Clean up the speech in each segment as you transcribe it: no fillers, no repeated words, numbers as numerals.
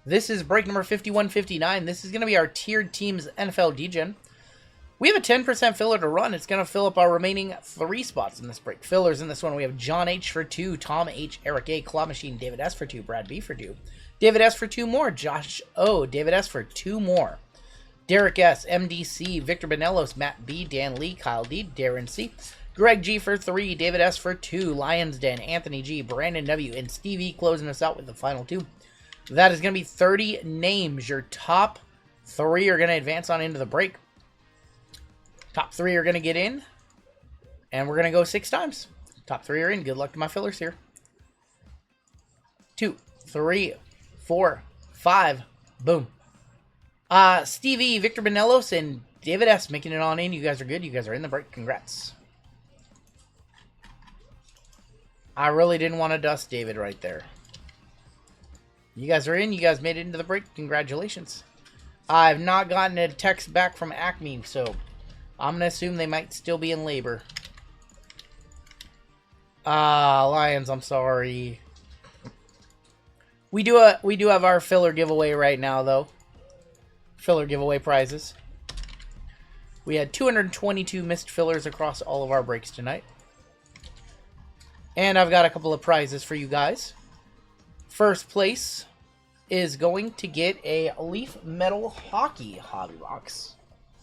This is break number 5159. This is going to be our tiered teams NFL Degen. We have a 10% filler to run. It's going to fill up our remaining 3 spots in this break. Fillers in this one, we have John H for 2, Tom H, Eric A, Claw Machine, David S for 2, Brad B for 2, David S for 2 more, Josh O, David S for 2 more, Derek S, MDC, Victor Benelos, Matt B, Dan Lee, Kyle D, Darren C, Greg G for 3, David S for 2, Lions Den, Anthony G, Brandon W, and Steve E closing us out with the final 2. That is going to be 30 names. Your top 3 are going to advance on into the break. Top 3 are going to get in, and we're going to go 6 times. Top 3 are in. Good luck to my fillers here. 2, 3, 4, 5. Boom. Steve E, Victor Benelos, and David S making it on in. You guys are good. You guys are in the break. Congrats. I really didn't want to dust David right there. You guys are in. You guys made it into the break. Congratulations. I've not gotten a text back from Acme, so I'm going to assume they might still be in labor. Lions, I'm sorry. We do have our filler giveaway right now, though. Filler giveaway prizes. We had 222 missed fillers across all of our breaks tonight. And I've got a couple of prizes for you guys. First place is going to get a Leaf Metal Hockey Hobby Box.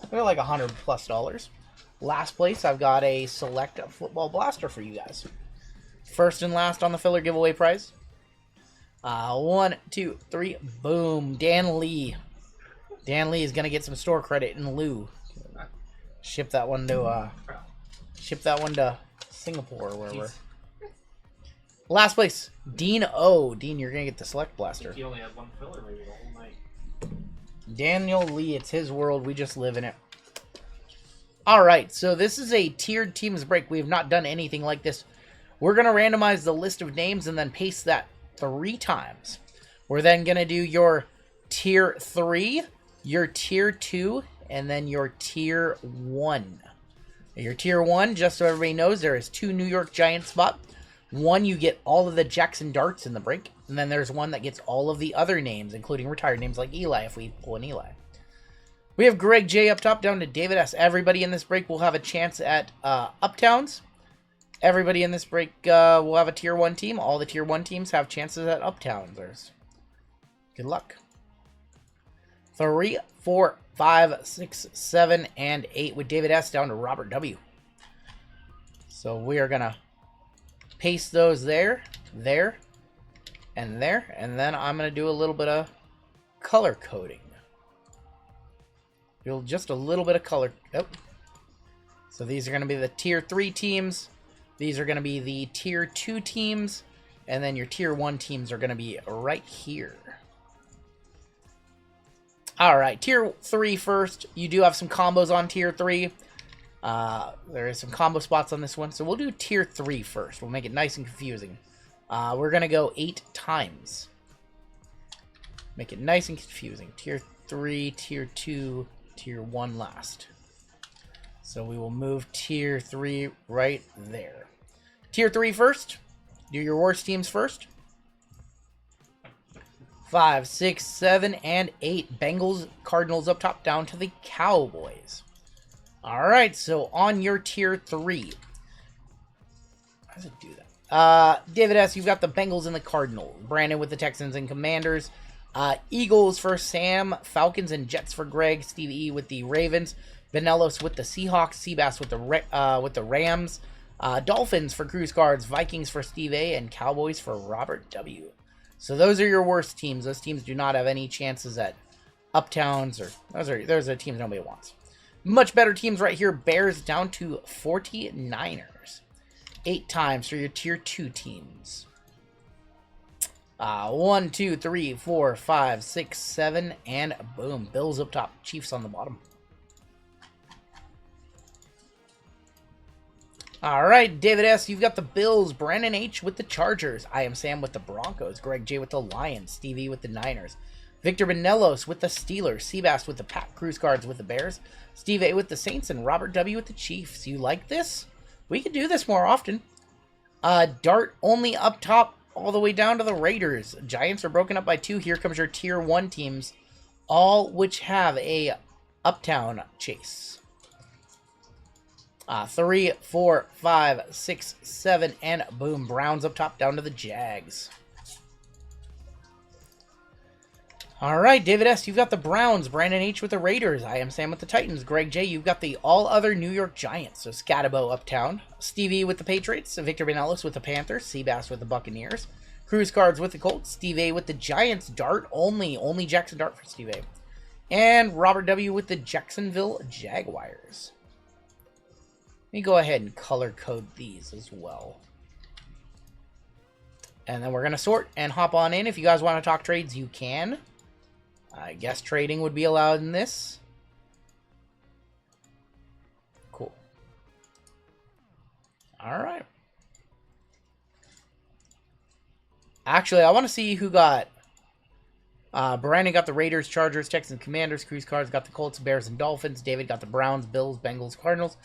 They're like $100+. Last place, I've got a Select Football Blaster for you guys. First and last on the filler giveaway prize. 1, 2, 3, boom. Dan Lee. Dan Lee is gonna get some store credit in lieu. Ship that one to Singapore or wherever. Last place, Dean O. Dean, you're going to get the Select Blaster. He only had 1 filler maybe the whole night. Daniel Lee, it's his world. We just live in it. Alright, so this is a tiered teams break. We have not done anything like this. We're going to randomize the list of names and then paste that 3 times. We're then going to do your tier 3, your tier 2, and then your tier 1. Your tier 1, just so everybody knows, there is 2 New York Giants spots. One, you get all of the Jackson Darts in the break. And then there's one that gets all of the other names, including retired names like Eli, if we pull an Eli. We have Greg J up top down to David S. Everybody in this break will have a chance at Uptowns. Everybody in this break will have a tier 1 team. All the tier 1 teams have chances at Uptowns. Good luck. 3, 4, 5, 6, 7, and 8 with David S. down to Robert W. So we are going to paste those there, and there, and then I'm going to do a little bit of color coding. Do just a little bit of color. Oh. So these are going to be the tier 3 teams. These are going to be the tier 2 teams, and then your tier 1 teams are going to be right here. All right, tier 3 first. You do have some combos on tier 3. There is some combo spots on this one, so we'll do tier 3 first. We'll make it nice and confusing. We're going to go 8 times. Make it nice and confusing. Tier 3, tier 2, tier 1 last. So we will move tier 3 right there. Tier 3 first. Do your worst teams first. 5, 6, 7, and 8. Bengals, Cardinals up top down to the Cowboys. Alright, so on your tier 3. How does it do that? David S., you've got the Bengals and the Cardinals. Brandon with the Texans and Commanders. Eagles for Sam. Falcons and Jets for Greg. Steve E. with the Ravens. Benelos with the Seahawks. Seabass with the Rams. Dolphins for Cruise Cards. Vikings for Steve A. And Cowboys for Robert W. So those are your worst teams. Those teams do not have any chances at Uptowns. Those are teams nobody wants. Much better teams right here. Bears down to 49ers. 8 times for your tier 2 teams. 1, 2, 3, 4, 5, 6, 7, and boom. Bills up top. Chiefs on the bottom. Alright, David S., you've got the Bills. Brandon H. with the Chargers. I am Sam with the Broncos. Greg J. with the Lions. Stevie with the Niners. Victor Benelos with the Steelers. Seabass with the Pack Cruise Cards with the Bears. Steve A. with the Saints. And Robert W. with the Chiefs. You like this? We could do this more often. Dart only up top. all the way down to the Raiders. Giants are broken up by 2. Here comes your Tier 1 teams, all which have a Uptown chase. 3, 4, 5, 6, 7, and boom. Browns up top, down to the Jags. All right, David S., you've got the Browns. Brandon H. with the Raiders. I am Sam with the Titans. Greg J., you've got the all-other New York Giants. So Scatabo uptown. Stevie with the Patriots. Victor Benellis with the Panthers. Seabass with the Buccaneers. Cruz Cards with the Colts. Steve A. with the Giants. Dart only. Only Jackson Dart for Steve A. And Robert W. with the Jacksonville Jaguars. Let me go ahead and color code these as well. And then we're going to sort and hop on in. If you guys want to talk trades, you can. I guess trading would be allowed in this. Cool. All right. Actually, I want to see who got... Brandon got the Raiders, Chargers, Texans, Commanders. Cruz Cards got the Colts, Bears, and Dolphins. David got the Browns, Bills, Bengals, Cardinals.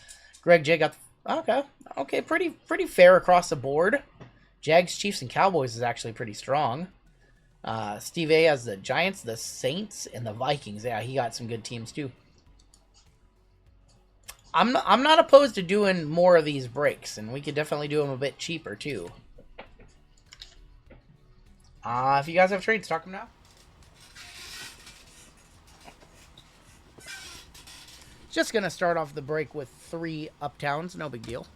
Greg J got the... Okay, pretty fair across the board. Jags, Chiefs, and Cowboys is actually pretty strong. Steve A has the Giants, the Saints, and the Vikings. Yeah, he got some good teams too. I'm not opposed to doing more of these breaks, and we could definitely do them a bit cheaper too. If you guys have trades, talk them now. Just gonna start off the break with 3 Uptowns, no big deal.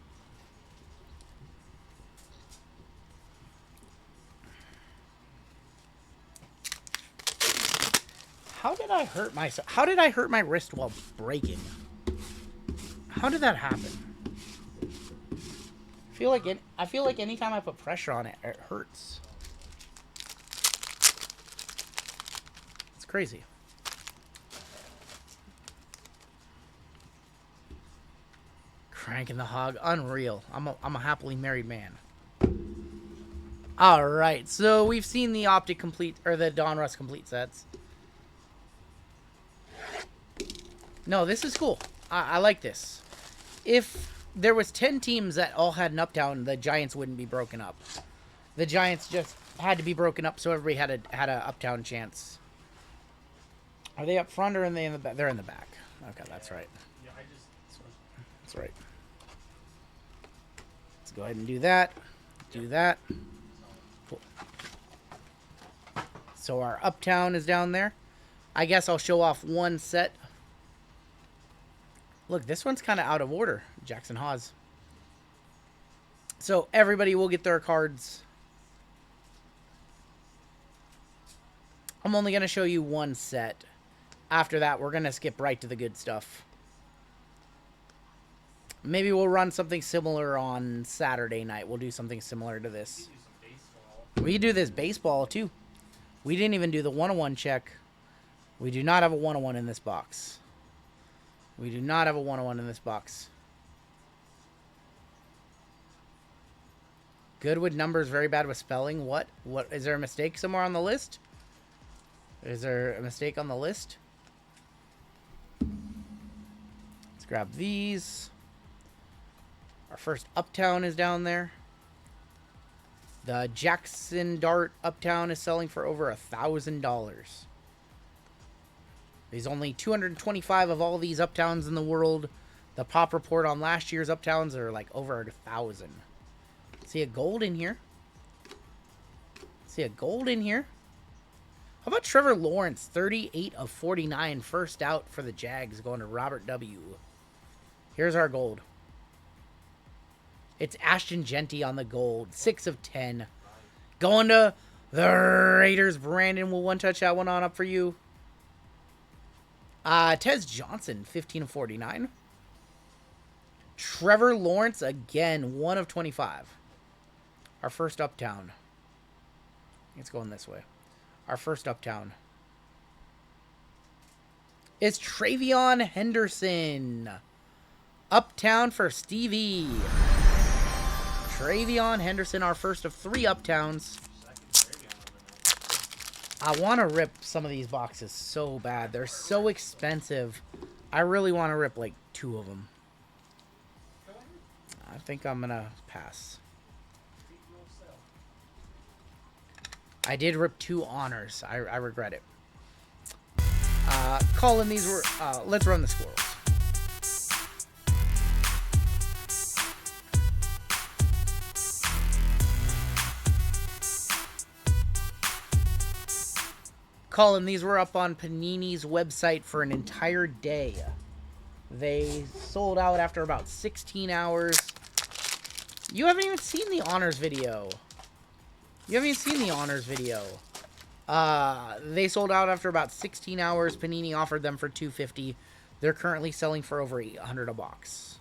How did I hurt myself? How did I hurt my wrist while breaking? How did that happen? I feel like anytime I put pressure on it, it hurts. It's crazy. Cranking the hog, unreal. I'm a happily married man. All right, so we've seen the Optic complete or the Donruss complete sets. No, this is cool. I like this. If there was 10 teams that all had an Uptown, the Giants wouldn't be broken up. The Giants just had to be broken up so everybody had a Uptown chance. Are they up front or are they in the back? They're in the back. Okay, that's right. Yeah, That's right. Let's go ahead and do that. Do that. Cool. So our Uptown is down there. I guess I'll show off one set. Look, this one's kind of out of order. Jackson Hawes. So everybody will get their cards. I'm only going to show you one set. After that, we're going to skip right to the good stuff. Maybe we'll run something similar on Saturday night. We'll do something similar to this. We can do this baseball, too. We didn't even do the 101 check. We do not have a 101 in this box. We do not have a 101 in this box. Good with numbers, very bad with spelling. What? What? Is there a mistake somewhere on the list? Is there a mistake on the list? Let's grab these. Our first Uptown is down there. The Jackson Dart Uptown is selling for over $1,000. There's only 225 of all these Uptowns in the world. The pop report on last year's Uptowns are like over 1,000. See a gold in here? See a gold in here? How about Trevor Lawrence? 38 of 49. First out for the Jags going to Robert W. Here's our gold. It's Ashton Genty on the gold. 6 of 10. Going to the Raiders. Brandon will one-touch that one on up for you. Tez Johnson, 15 of 49. Trevor Lawrence, again, 1 of 25. Our first Uptown. It's going this way. Our first Uptown. It's Travion Henderson. Uptown for Stevie. Travion Henderson, our first of 3 Uptowns. I want to rip some of these boxes so bad. They're so expensive. I really want to rip like 2 of them. I think I'm going to pass. I did rip 2 honors. I regret it. Calling these were... let's run the squirrels. Colin, these were up on Panini's website for an entire day. They sold out after about 16 hours. You haven't even seen the honors video. You haven't even seen the honors video. They sold out after about 16 hours. Panini offered them for $250. They're currently selling for over $800 a box.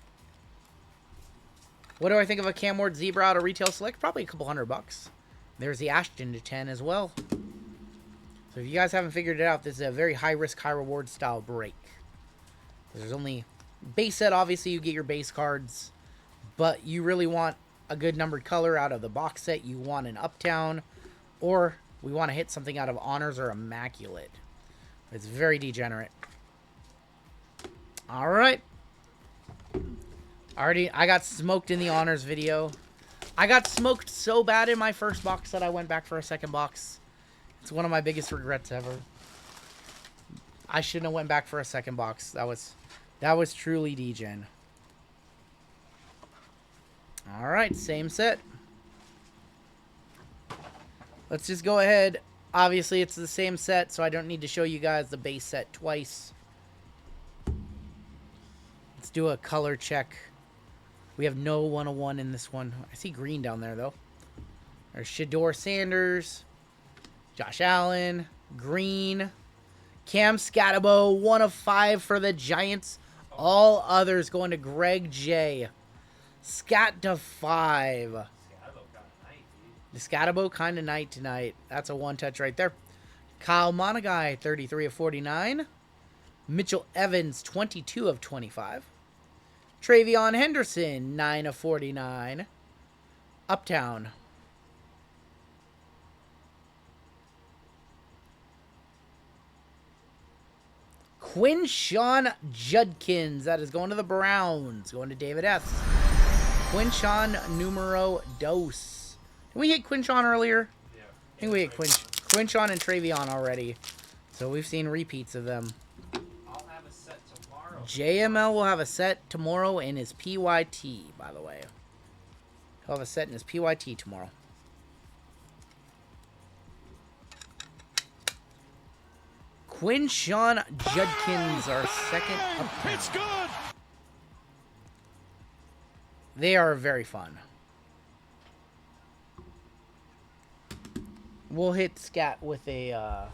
What do I think of a Cam Ward Zebra out of Retail Select? Probably a couple $100. There's the Ashton to 10 as well. So if you guys haven't figured it out, this is a very high-risk, high-reward style break. There's only base set. Obviously, you get your base cards, but you really want a good numbered color out of the box set. You want an Uptown, or we want to hit something out of Honors or Immaculate. It's very degenerate. All right. I got smoked in the Honors video. I got smoked so bad in my first box that I went back for a second box. It's one of my biggest regrets ever. I shouldn't have went back for a second box. That was truly degen. All right, same set. Let's just go ahead. Obviously, it's the same set, so I don't need to show you guys the base set twice. Let's do a color check. We have no 101 in this one. I see green down there, though. There's Shador Sanders, Josh Allen, green, Cam Scatabo, 1 of 5 for the Giants. All others going to Greg J. Scat to 5. The Scatabo kind of night tonight. That's a one-touch right there. Kyle Monagai, 33 of 49. Mitchell Evans, 22 of 25. Travion Henderson, 9 of 49. Uptown. Quinshawn Judkins. That is going to the Browns. Going to David S. Quinshawn numero dos. Did we hit Quinshawn earlier? Yeah. I think we hit Quinshawn and Travion already. So we've seen repeats of them. I'll have a set tomorrow. JML will have a set tomorrow in his PYT, by the way. He'll have a set in his PYT tomorrow. Quinshawn Judkins, our second Uptown. It's good. They are very fun. We'll hit Scat with a, I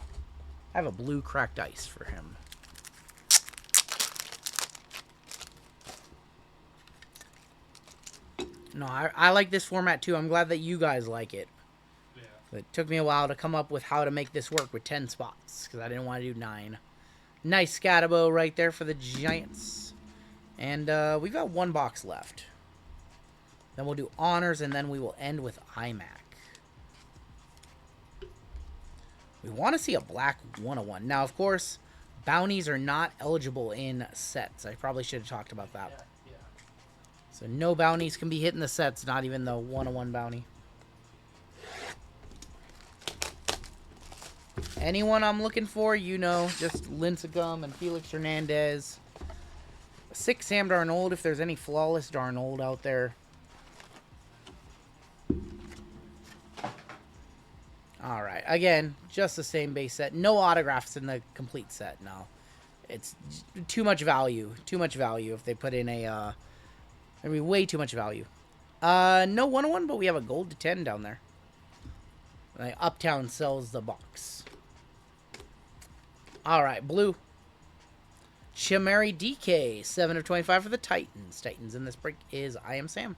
have a blue cracked ice for him. No, I like this format too. I'm glad that you guys like it. Yeah. It took me a while to come up with how to make this work with 10 spots, because I didn't want to do 9. Nice Scatabo right there for the Giants. And we've got 1 box left. Then we'll do Honors, and then we will end with iMac. We want to see a black 101. Now, of course, bounties are not eligible in sets. I probably should have talked about that. Yeah. So no bounties can be hit in the sets, not even the 101 bounty. Anyone I'm looking for, you know, just Lincecum and Felix Hernandez. 6 Sam Darnold, if there's any flawless Darnold out there. Alright, again, just the same base set. No autographs in the complete set, no. It's too much value. Too much value if they put in a, I mean, way too much value. No 101, but we have a gold to 10 down there. Uptown sells the box. Alright, blue. Chamari DK, 7 of 25 for the Titans. Titans in this break is I Am Sam.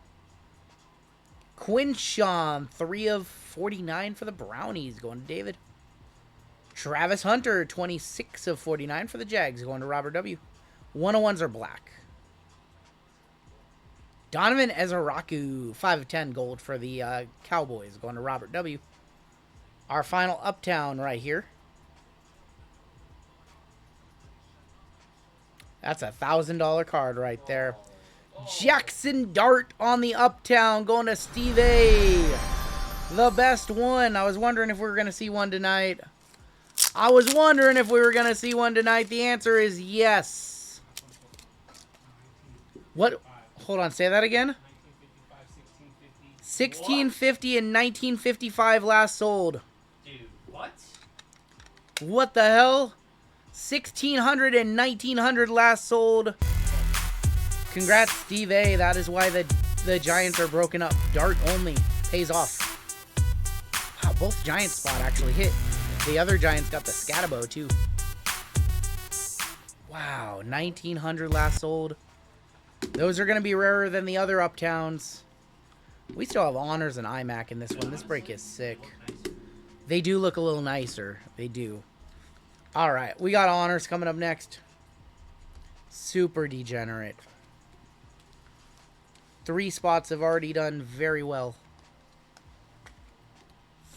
Quinshawn, 3 of 49 for the Brownies, going to David. Travis Hunter, 26 of 49 for the Jags, going to Robert W. 101s are black. Donovan Ezeraku, 5 of 10 gold for the Cowboys, going to Robert W. Our final Uptown right here. That's a $1,000 card right there. Jackson Dart on the Uptown, going to Steve A. The best one. I was wondering if we were going to see one tonight. I was wondering if we were going to see one tonight. The answer is yes. What? Hold on. Say that again. 1650 and 1955 last sold. Dude, what? What the hell? 1600 and 1900 last sold. Congrats, Steve A. That is why the Giants are broken up. Dart only pays off. Wow, both Giants spot actually hit. The other Giants got the Scatabo too. Wow, 1900 last sold. Those are going to be rarer than the other Uptowns. We still have Honors and iMac in this one. This break is sick. They do look a little nicer. They do. All right, we got Honors coming up next. Super degenerate. 3 spots have already done very well.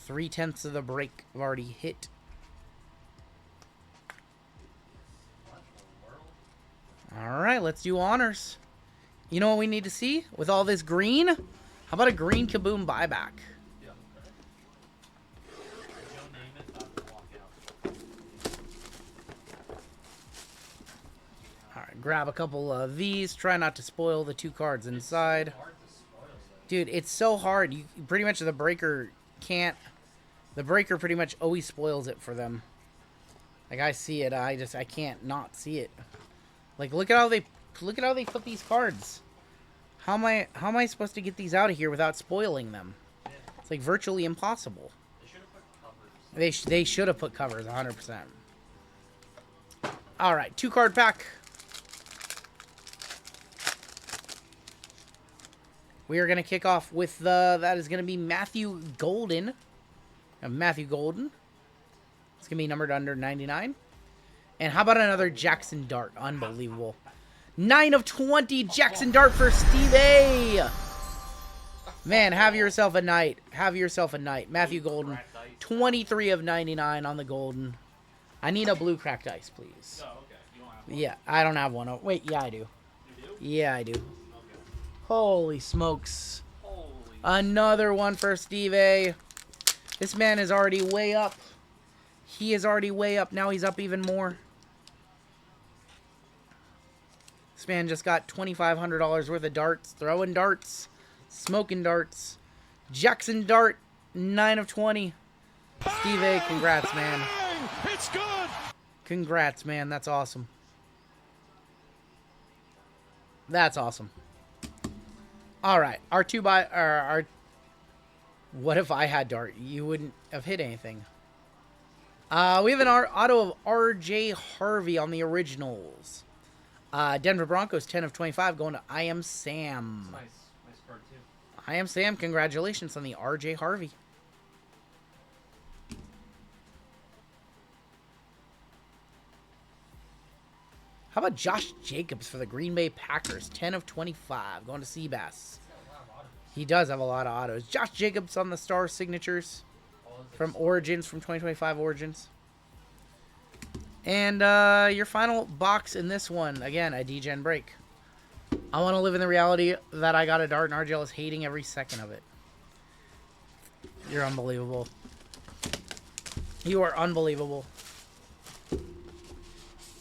3/10 of the break have already hit. All right, let's do Honors. You know what we need to see with all this green? How about a green Kaboom buyback? All right, grab a couple of these. Try not to spoil the 2 cards inside. Dude, it's so hard. You pretty much, the breaker can't. The breaker pretty much always spoils it for them. Like, I see it, I can't not see it. Like, look at how they put these cards. How am I supposed to get these out of here without spoiling them? It's like virtually impossible. They should have put covers 100%. All right, 2-card pack. We are going to kick off with that is going to be Matthew Golden. Matthew Golden. It's going to be numbered under 99. And how about another Jackson Dart? Unbelievable. 9 of 20 Jackson Dart for Steve A. Man, have yourself a night. Have yourself a night. Matthew Golden. 23 of 99 on the Golden. I need a blue cracked ice, please. Oh, okay. You don't have one? Yeah, I don't have one. Oh, wait, yeah, I do. You do? Yeah, I do. Okay. Holy smokes. Holy Another one for Steve A. This man is already way up. He is already way up. Now he's up even more. This man just got $2,500 worth of darts. Throwing darts. Smoking darts. Jackson Dart. 9 of 20. Steve A, congrats, man. It's good. Congrats, man. That's awesome. That's awesome. All right. What if I had Dart? You wouldn't have hit anything. We have an auto of RJ Harvey on the originals. Denver Broncos, 10 of 25, going to I Am Sam. nice card too. I Am Sam, congratulations on the RJ Harvey. How about Josh Jacobs for the Green Bay Packers, 10 of 25, going to Seabass. He does have a lot of autos. Josh Jacobs on the star signatures from Origins, from 2025 Origins. And your final box in this one, again, a Degen break. I want to live in the reality that I got a Dart and RGL is hating every second of it. You're unbelievable. You are unbelievable.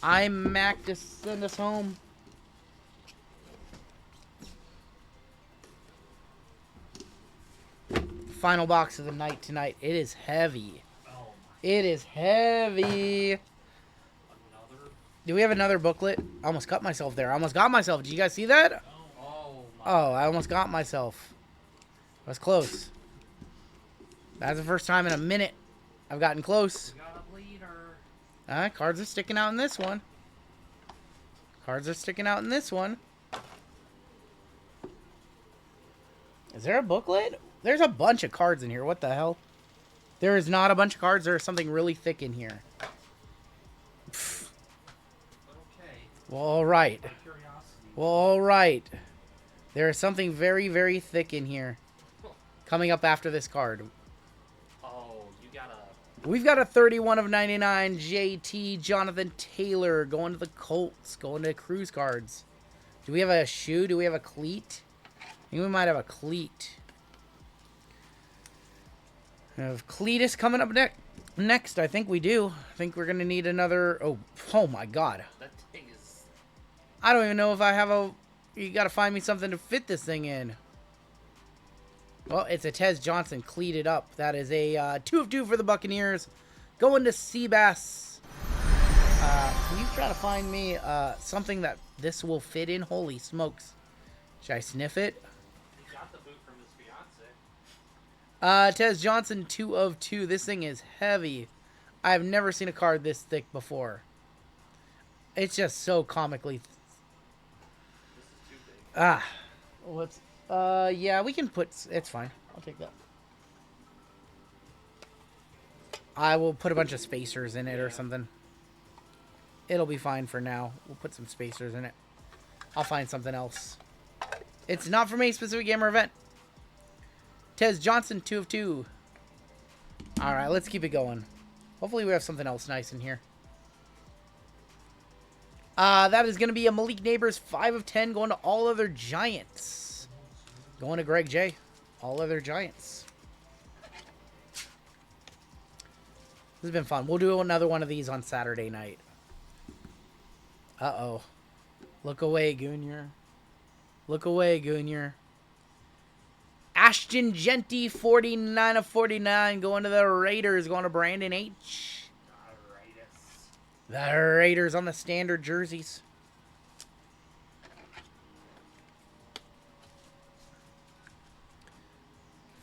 I'm Mac to send us home. Final box of the night tonight. It is heavy. Oh my. It is heavy. Another. Do we have another booklet? I almost cut myself there. I almost got myself. Did you guys see that? Oh my. Oh, I almost got myself. I was close. That's the first time in a minute I've gotten close. We got a bleeder. Cards are sticking out in this one. Cards are sticking out in this one. Is there a booklet? There's a bunch of cards in here. What the hell? There is not a bunch of cards. There's something really thick in here. Pfft. But okay. Well, all right. My curiosity. Well, all right. There is something very, very thick in here. Coming up after this card. Oh, you gotta. We've got a 31 of 99 JT Jonathan Taylor going to the Colts, going to cruise cards. Do we have a shoe? Do we have a cleat? I think we might have a cleat. We have Cletus coming up next. I think we do. I think we're going to need another... Oh my God. That thing is... I don't even know if I have a... You got to find me something to fit this thing in. Well, it's a Tez Johnson cleated up. That is a 2 of 2 for the Buccaneers. Going to Seabass. Can you try to find me something that this will fit in? Holy smokes. Should I sniff it? He got the boot from his fiance. Tez Johnson, 2 of 2. This thing is heavy. I've never seen a card this thick before. It's just so comically... This is too big. What's... yeah, we can put... It's fine. I'll take that. I will put a bunch of spacers in it or something. It'll be fine for now. We'll put some spacers in it. I'll find something else. It's not from a specific gamer event. Tez Johnson, 2 of 2. Alright, let's keep it going. Hopefully we have something else nice in here. That is going to be a Malik Neighbors 5 of 10 going to All Other Giants. Going to Greg J. All Other Giants. This has been fun. We'll do another one of these on Saturday night. Uh-oh. Look away, Goonier. Look away, Goonier. Ashton Genty, 49 of 49. Going to the Raiders. Going to Brandon H. The Raiders on the standard jerseys.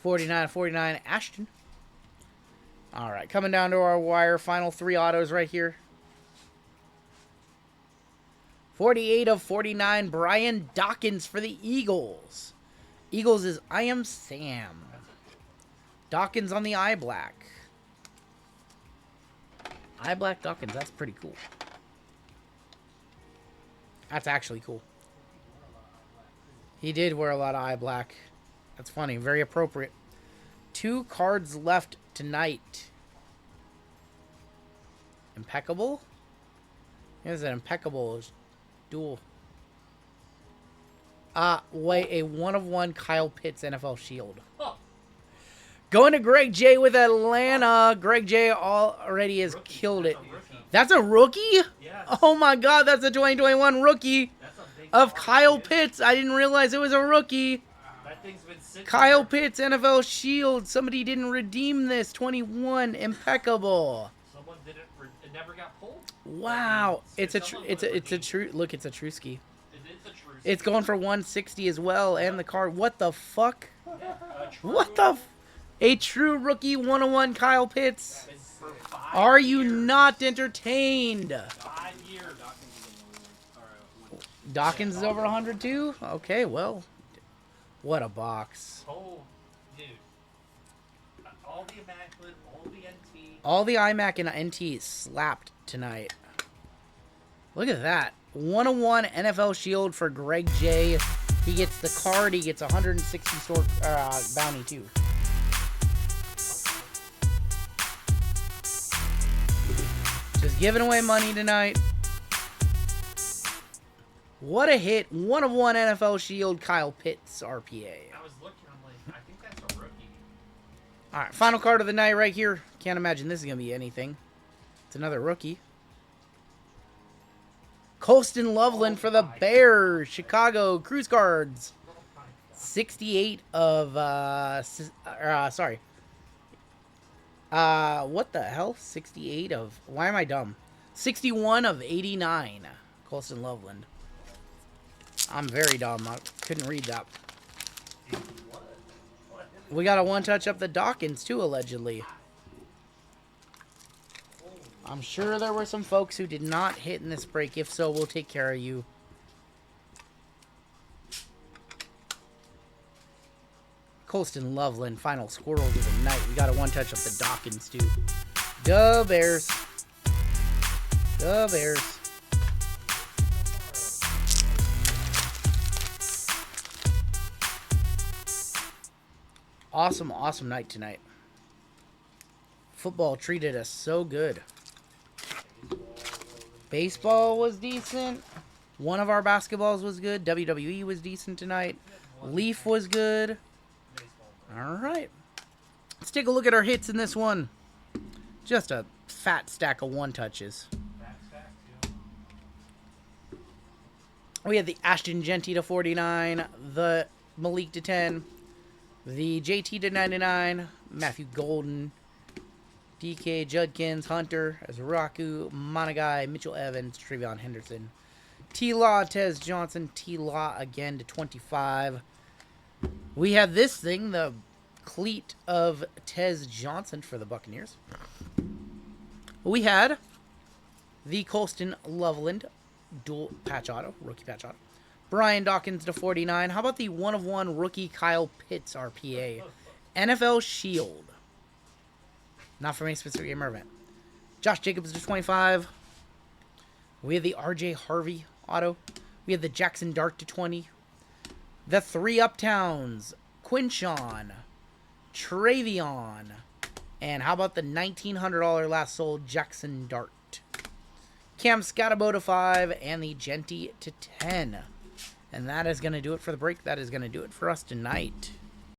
$49.49 Ashton. Alright, coming down to our wire. Final 3 autos right here. 48 of 49 Brian Dawkins for the Eagles. Eagles is I Am Sam. Dawkins on the eye black. Eye black Dawkins, that's pretty cool. That's actually cool. He did wear a lot of eye black. That's funny, very appropriate. 2 cards left tonight. Impeccable? Here's an impeccable duel. Wait, a 1 of 1 Kyle Pitts NFL Shield. Huh. Going to Greg J with Atlanta. Greg J already has killed it. That's a rookie? Yes. Oh my God, that's a 2021 rookie That's a big of card, Kyle kid. Pitts. I didn't realize it was a rookie. That thing's been sitting Kyle there. Pitts NFL Shield. Somebody didn't redeem this. 21, impeccable. Someone didn't. It never got pulled. Wow, it's a Someone it's would've a redeemed true look. It's a Trusky. It is a true. It's going for 160 as well, and the card. What the fuck? True. What the? A true rookie 101 Kyle Pitts. It's for 5 Are you years. not entertained? 5 years. Dawkins is over 100 too? Okay, well, what a box. Oh, dude. All the Immaculate, all the NT. All the iMac and NT slapped tonight. Look at that. 101 NFL Shield for Greg J. He gets the card. He gets 160 store bounty too. Just giving away money tonight. What a hit. 1 of 1 NFL Shield Kyle Pitts RPA. I was looking, I'm like, I think that's a rookie. Alright, final card of the night right here. Can't imagine this is going to be anything. It's another rookie. Colston Loveland for the Bears. Chicago Cruise Cards. 68 of, sorry. What the hell? 68 of, why am I dumb? 61 of 89. Colston Loveland. I'm very dumb. I couldn't read that. We got a one-touch up the Dawkins, too, allegedly. I'm sure there were some folks who did not hit in this break. If so, we'll take care of you. Colston Loveland, final squirrel of the night. We got a one-touch up the Dawkins, too. Go Bears. Go Bears. Awesome, awesome night tonight. Football treated us so good. Baseball was decent. One of our basketballs was good. WWE was decent tonight. Leaf was good. All right. Let's take a look at our hits in this one. Just a fat stack of one-touches. We had the Ashton Genty to 49, the Malik to 10, the JT to 99, Matthew Golden, DK Judkins, Hunter, Azuraku, Monagai, Mitchell Evans, Trevion Henderson, T-Law, Tez Johnson, T-Law again to 25. We had this thing, the cleat of Tez Johnson for the Buccaneers. We had the Colston Loveland dual patch auto, rookie patch auto. Brian Dawkins to 49. How about the 1/1 rookie Kyle Pitts RPA? NFL Shield. Not from any specific game or event. Josh Jacobs to 25. We have the RJ Harvey auto. We have the Jackson Dart to 20. The 3 Uptowns. Quinshawn. Travion. And how about the $1,900 last sold Jackson Dart? Cam Scatabo to 5 and the Genty to 10. And that is going to do it for the break. That is going to do it for us tonight.